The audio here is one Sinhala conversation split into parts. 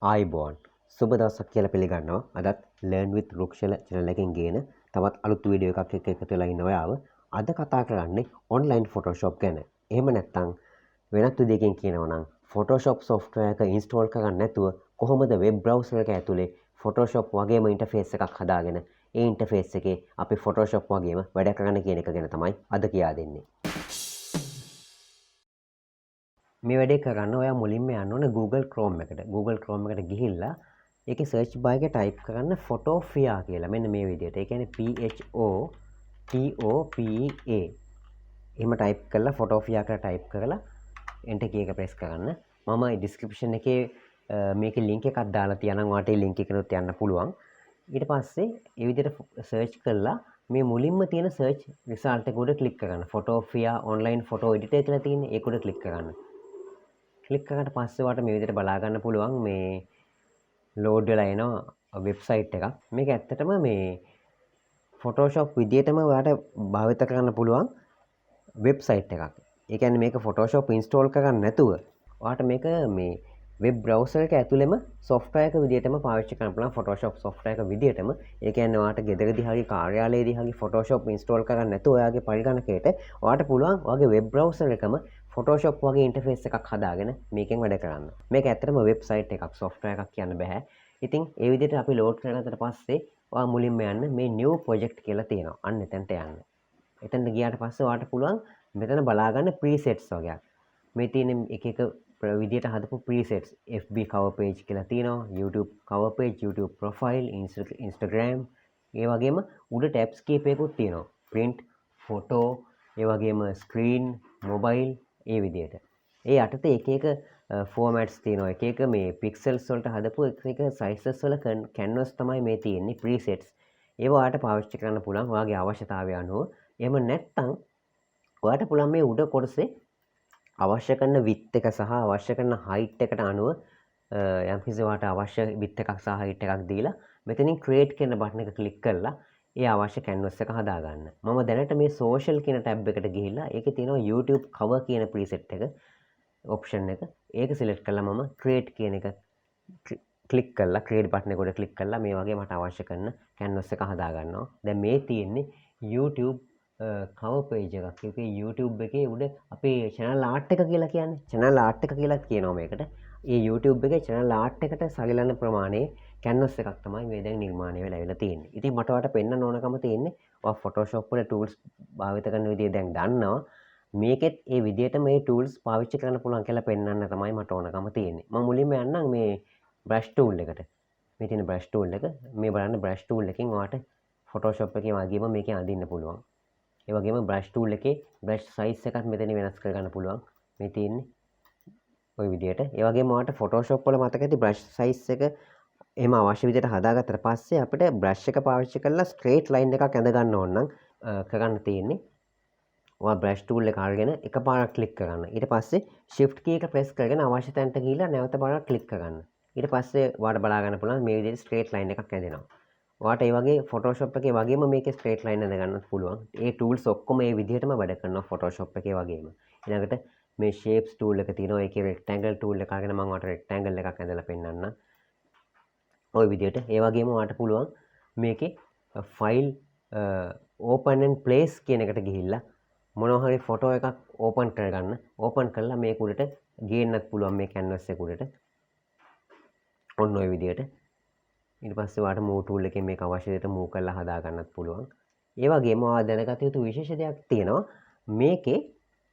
ආයිබෝන් සුබ දවසක් කියලා පිළිගන්නවා. අදත් Learn with රුක්ෂල channel එකෙන් ගේන තවත් අලුත් වීඩියෝ එකක් එක්ක එකතු වෙලා ඉන්න ඔයාව. අද කතා කරන්නේ online Photoshop ගැන. එහෙම නැත්නම් වෙනත් විදිහකින් කියනවා නම් Photoshop software එක install කරගන්න නැතුව කොහොමද web browser එක ඇතුලේ Photoshop වගේම interface එකක් හදාගෙන ඒ interface එකේ අපි Photoshop වගේම වැඩ කරන්න කියන එක ගැන තමයි අද කියා දෙන්නේ. මේ වැඩේ කරන්න ඔයා මුලින්ම යන්න ඕනේ Google Chrome එකට. Google Chrome එකට ගිහිල්ලා ඒකේ search bar එකේ type කරන්න Photopea කියලා. මෙන්න මේ විදිහට. ඒ කියන්නේ PHOTOPEA. එහෙම type කරලා Photopea කියලා type කරලා enter key එක press කරන්න. මම description එකේ මේකේ link එකක් දාලා තියනම් ඔයාට ඒ link එකකට යන්න පුළුවන්. ඊට පස්සේ මේ විදිහට search කරලා මේ මුලින්ම තියෙන search result එක උඩ click කරන්න. Photopea Online Photo Editor කියලා තියෙන්නේ. ඒක උඩ click කරන්න. ක්ලික් කරාට පස්සේ ඔයාලට මේ විදිහට බලා ගන්න පුළුවන් මේ ලෝඩ් වෙලා එනවා වෙබ්සයිට් එකක්. මේක ඇත්තටම මේ Photoshop විදිහටම ඔයාලට භාවිත කරන්න පුළුවන් වෙබ්සයිට් එකක්. ඒ කියන්නේ මේක Photoshop install කරගන්න නැතුව ඔයාලට මේක මේ වෙබ් browser එක ඇතුළෙම software එක විදිහටම පාවිච්චි කරන්න පුළුවන් Photoshop software එක විදිහටම. ඒ කියන්නේ ඔයාලට ගෙදරදී හරි කාර්යාලයේදී හරි Photoshop install කරගන්න නැතුව ඔයාගේ පරිගණකයට ඔයාලට පුළුවන් ඔයාගේ වෙබ් browser එකම Photoshop වගේ ඉන්ටර්ෆේස් එකක් හදාගෙන මේකෙන් වැඩ කරන්න. මේක ඇත්තටම වෙබ්සයිට් එකක් software එකක් කියන්න බෑ. ඉතින් ඒ විදිහට අපි ලෝඩ් කරගත්තට පස්සේ ඔයා මුලින්ම යන්න මේ new project කියලා තියෙනවා. අන්න එතනට යන්න. එතනට ගියාට පස්සේ ඔයාලට පුළුවන් මෙතන බලා ගන්න presets වගේක්. මේ තියෙන එක එක විදිහට හදපු presets FB cover page කියලා තියෙනවා. YouTube cover page, YouTube profile, Instagram ඒ වගේම උඩ tabs කීපයකුත් තියෙනවා. print, photo, ඒ වගේම screen, mobile ඒ විදිහට. ඒ යටතේ එක එක ෆෝමැට්ස් තියෙනවා. එක එක මේ පික්සල්ස් වලට හදපු එක එක සයිසස් වල canvas තමයි මේ තියෙන්නේ presets. ඒව ඔයාලට පාවිච්චි කරන්න පුළුවන් ඔයාගේ අවශ්‍යතාවය අනුව. එහෙම නැත්නම් ඔයාලට පුළුවන් මේ උඩ කොටසේ අවශ්‍ය කරන width එක සහ අවශ්‍ය කරන height එකට අනුව යම්කිසි ඔයාලට අවශ්‍ය width එකක් සහ height එකක් දීලා මෙතනින් create කියන බටන් එක click කරලා ඒ අවශ්‍ය canvas එක හදා ගන්න. මම දැනට මේ social කියන tab එකට ගිහිල්ලා ඒකේ තියෙනවා YouTube cover කියන preset එක option එක. ඒක select කරලා මම create කියන එක click කරලා create button එක උඩ click කරලා මේ වගේ මට අවශ්‍ය කරන canvas එක හදා ගන්නවා. දැන් මේ තියෙන්නේ YouTube cover page එකක්. ඒකේ YouTube එකේ උඩ අපේ channel art එක කියලා කියන්නේ. channel art එක කියලා කියනවා මේකට. ඒ YouTube එකේ channel art එකට සරිලන ප්‍රමාණයේ canvas එකක් තමයි මේ දැන් නිර්මාණය වෙලා ඇවිල්ලා තියෙන්නේ. ඉතින් මට ඔයාලට පෙන්වන්න ඕනකම තියෙන්නේ ඔයා Photoshop වල tools භාවිත කරන විදිය දැන් දන්නවා. මේකෙත් ඒ විදිහට මේ tools පාවිච්චි කරන්න පුළුවන් කියලා පෙන්වන්න තමයි මට ඕනකම තියෙන්නේ. මම මුලින්ම යන්නම් මේ brush tool එකට. මේ තියෙන brush tool එක මේ බලන්න brush tool එකෙන් ඔයාලට Photoshop එකේ වගේම මේකෙන් අඳින්න පුළුවන්. ඒ වගේම brush tool එකේ brush size එකත් මෙතන වෙනස් කරගන්න පුළුවන්. මේ තියෙන්නේ ওই විදිහට. ඒ වගේම ඔයාලට Photoshop වල මතක ඇති brush size එක එහෙම අවශ්‍ය විදිහට හදාගත්තට පස්සේ අපිට brush එක පාවිච්චි කරලා straight line එකක් ඇඳ ගන්න ඕන නම් කරන්න තියෙන්නේ ඔයා brush tool එක අරගෙන එකපාරක් click කරන්න. ඊට පස්සේ shift key එක press කරගෙන අවශ්‍ය තැනට ගිහිල්ලා නැවත පාරක් click කරන්න. ඊට පස්සේ ඔයාලට බලා ගන්න පුළුවන් මේ විදිහට straight line එකක් ඇඳෙනවා. ඔයාලට ඒ වගේ Photoshop එකේ වගේම මේකේ straight line ඇඳ ගන්නත් පුළුවන්. ඒ tools ඔක්කොම මේ විදිහටම වැඩ කරනවා Photoshop එකේ වගේම. ඊළඟට මේ shapes tool එක තියෙනවා. ඒකේ rectangle tool එක අරගෙන මම ඔයාලට rectangle එකක් ඇඳලා පෙන්නන්නම්. ඔය විදිහට ඒ වගේම ඔයාලට පුළුවන් මේකේ file open and place කියන එකට ගිහිල්ලා මොනවා හරි ෆොටෝ එකක් ඕපන් කරගන්න. ඕපන් කරලා මේක උඩට ගේන්නත් පුළුවන් මේ canvas එක උඩට. ඔන්න ඔය විදිහට. ඊට පස්සේ ඔයාලට move tool එකෙන් මේක අවශ්‍ය විදිහට move කරලා හදා ගන්නත් පුළුවන්. ඒ වගේම ඔයා දැනගත යුතු විශේෂ දෙයක් තියෙනවා. මේකේ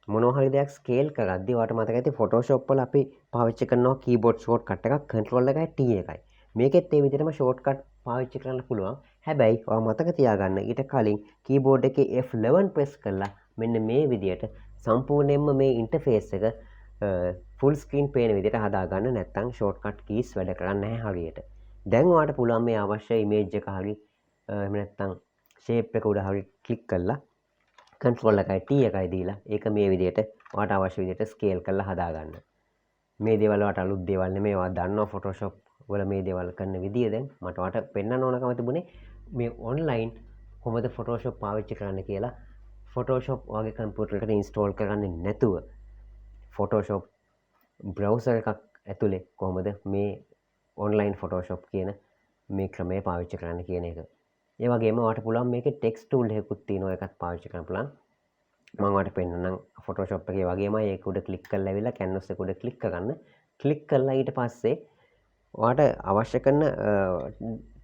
මොනවා හරි දෙයක් scale කරද්දී ඔයාලට මතක ඇති Photoshop වල අපි පාවිච්චි කරනවා keyboard shortcut එකක් control එකයි T එකයි. මේකෙත් ඒ විදිහටම shortcut පාවිච්චි කරන්න පුළුවන්. හැබැයි ඔයා මතක තියාගන්න ඊට කලින් keyboard එකේ F11 press කරලා මෙන්න මේ විදිහට සම්පූර්ණයෙන්ම මේ interface එක full screen පේන විදිහට හදා ගන්න. නැත්නම් shortcut keys වැඩ කරන්නේ නැහැ හරියට. දැන් ඔයාලට පුළුවන් මේ අවශ්‍ය image එක හරි එහෙම නැත්නම් shape එක උඩ හරි click කරලා control එකයි T එකයි දීලා ඒක මේ විදිහට ඔයාලට අවශ්‍ය විදිහට scale කරලා හදා ගන්න. මේ දේවල් වලට අලුත් දේවල් නෙමෙයි. ඔයා දන්නවා Photoshop වල මේ දේවල් කරන විදිය. දැන් මට ඔයාලට පෙන්වන්න ඕනකම තිබුණේ මේ online කොහොමද Photoshop පාවිච්චි කරන්න කියලා. Photoshop වගේ කම්පියුටර් එකට install කරන්නේ නැතුව Photoshop browser එකක් ඇතුලේ කොහොමද මේ online Photoshop කියන මේ ක්‍රමය පාවිච්චි කරන්න කියන එක. ඒ වගේම ඔයාලට පුළුවන් මේකේ text tool එකකුත් තියෙනවා ඒකත් පාවිච්චි කරන්න පුළුවන්. මම ඔයාලට පෙන්නන්නම් Photoshop එකේ වගේමයි ඒක උඩ ක්ලික් කරලා ඇවිල්ලා canvas එක උඩ ක්ලික් කරගන්න. ක්ලික් කරලා ඊට පස්සේ ඔයාලට අවශ්‍ය කරන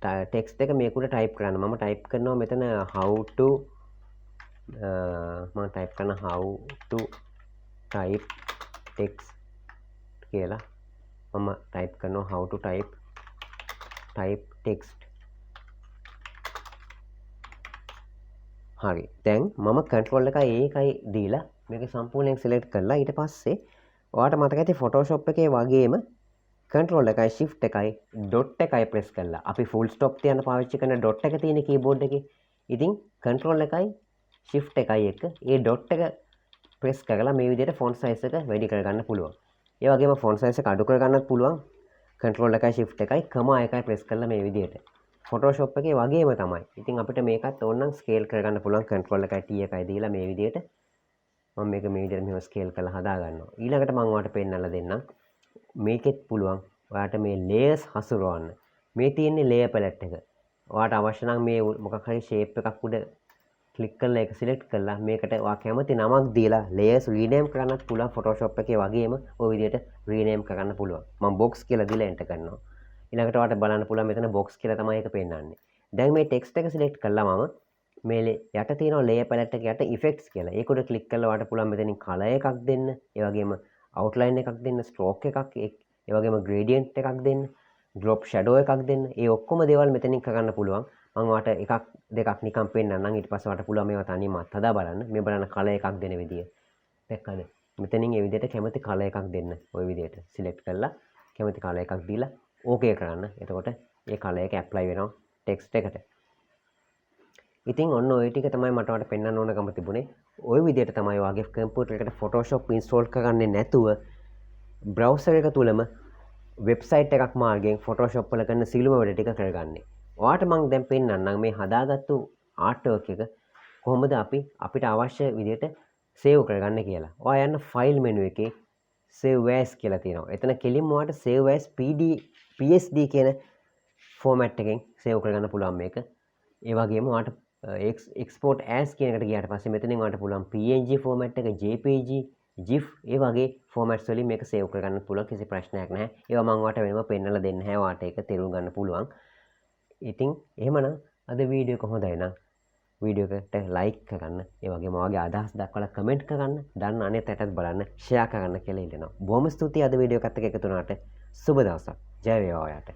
ටෙක්ස්ට් එක මේක උඩ ටයිප් කරන්න. මම ටයිප් කරනවා මෙතන how to type text කියලා. මම ටයිප් කරනවා how to type text. හරි. දැන් මම control එකයි ඒකයි දීලා මේක සම්පූර්ණයෙන් select කරලා ඊට පස්සේ ඔයාලට මතක ඇති Photoshop එකේ වගේම control එකයි shift එකයි dot එකයි press කරලා අපි full stop තියන්න පාවිච්චි කරන dot එක තියෙන keyboard එකේ. ඉතින් control එකයි shift එකයි එක ඒ dot එක press කරලා මේ විදිහට font size එක වැඩි කරගන්න පුළුවන්. ඒ වගේම font size එක අඩු කරගන්නත් පුළුවන්. control එකයි shift එකයි comma එකයි press කරලා මේ විදිහට. Photoshop එකේ වගේම තමයි. ඉතින් අපිට මේකත් ඕනනම් scale කරගන්න පුළුවන්. control එකයි T එකයි දීලා මේ විදිහට මම මේක මේ විදිහට මෙහෙම scale කරලා හදා ගන්නවා. ඊළඟට මම ඔයාලට පෙන්නලා දෙන්නම්. මේකෙත් පුළුවන් ඔයාලට මේ layers හසුරවන්න. මේ තියෙන්නේ layer palette එක. ඔයාලට අවශ්‍ය නම් මේ මොකක් හරි shape එකක් උඩ ක්ලික් කරලා ඒක select කරලා මේකට ඔයා කැමති නමක් දීලා layers rename කරන්නත් පුළුවන්. Photoshop එකේ වගේම ওই විදිහට rename කරන්න පුළුවන්. මම box කියලා දීලා enter කරනවා. ඊළඟට ඔයාලට බලන්න පුළුවන් මෙතන box කියලා තමයි ඒක පෙන්නන්නේ. දැන් මේ text එක select කළා මම මේ යට තියෙනවා layer palette එක යට effects කියලා. ඒක උඩ ක්ලික් කරලා ඔයාලට පුළුවන් මෙතනින් color එකක් දෙන්න. ඒ වගේම outline එකක් දෙන්න, stroke එකක්, ඒ වගේම gradient එකක් දෙන්න, drop shadow එකක් දෙන්න. ඒ ඔක්කොම දේවල් මෙතනින් කරන්න පුළුවන්. මම ඔයාලට එකක් දෙකක් නිකන් පෙන්නන්නම්. ඊට පස්සේ ඔයාලට පුළුවන් මේවා තනියම අත්හදා බලන්න. මේ බලන්න color එකක් දෙන විදිය. දැක්කද? මෙතනින් ඒ විදිහට කැමති color එකක් දෙන්න. ওই විදිහට select කරලා කැමති color එකක් දීලා okay කරන්න. එතකොට ඒ color එක apply වෙනවා text එකට. ඉතින් ඔන්න ඔය ටික තමයි මට ඔයාලට පෙන්වන්න ඕනකම තිබුණේ. ওই විදිහට තමයි ඔයාගේ කම්පියුටර් එකට Photoshop install කරගන්නේ නැතුව browser එක තුලම website එකක් මාර්ගයෙන් Photoshop වල කරන සියලුම වැඩ ටික කරගන්නේ. ඔයාට මම දැන් පෙන්නන්නම් මේ හදාගත්තු artwork එක කොහොමද අපිට අවශ්‍ය විදිහට save කරගන්න කියලා. ඔයා යන්න file menu එකේ save as කියලා තියෙනවා. එතන කෙලින්ම ඔයාට save as PSD කියන format එකෙන් save කරගන්න පුළුවන් මේක. ඒ වගේම ඔයාට export as කියන එකට ගියාට පස්සේ මෙතනින් ඔයාට පුළුවන් PNG format එක, JPG, GIF ඒ වගේ formats වලින් මේක save කරගන්න පුළුවන්. කිසි ප්‍රශ්නයක් නැහැ. ඒවා මම ඔයාට වෙනම පෙන්නලා දෙන්න නැහැ. ඔයාට ඒක තේරුම් ගන්න පුළුවන්. ඉතින් එහෙමනම් අද වීඩියෝ එක හොඳයි නම් වීඩියෝ එකට ලයික් කරන්න, ඒ වගේම ඔයාගේ අදහස් දක්වලා කමෙන්ට් කරන්න, දන්න අනිත් අයටත් බලන්න ෂෙයා කරන්න කියලා ඉල්ලනවා. බොහොම ස්තුතියි අද වීඩියෝ එකත් එක්ක එකතු වුණාට. සුබ දවසක්. ජය වේවා ඔයාට.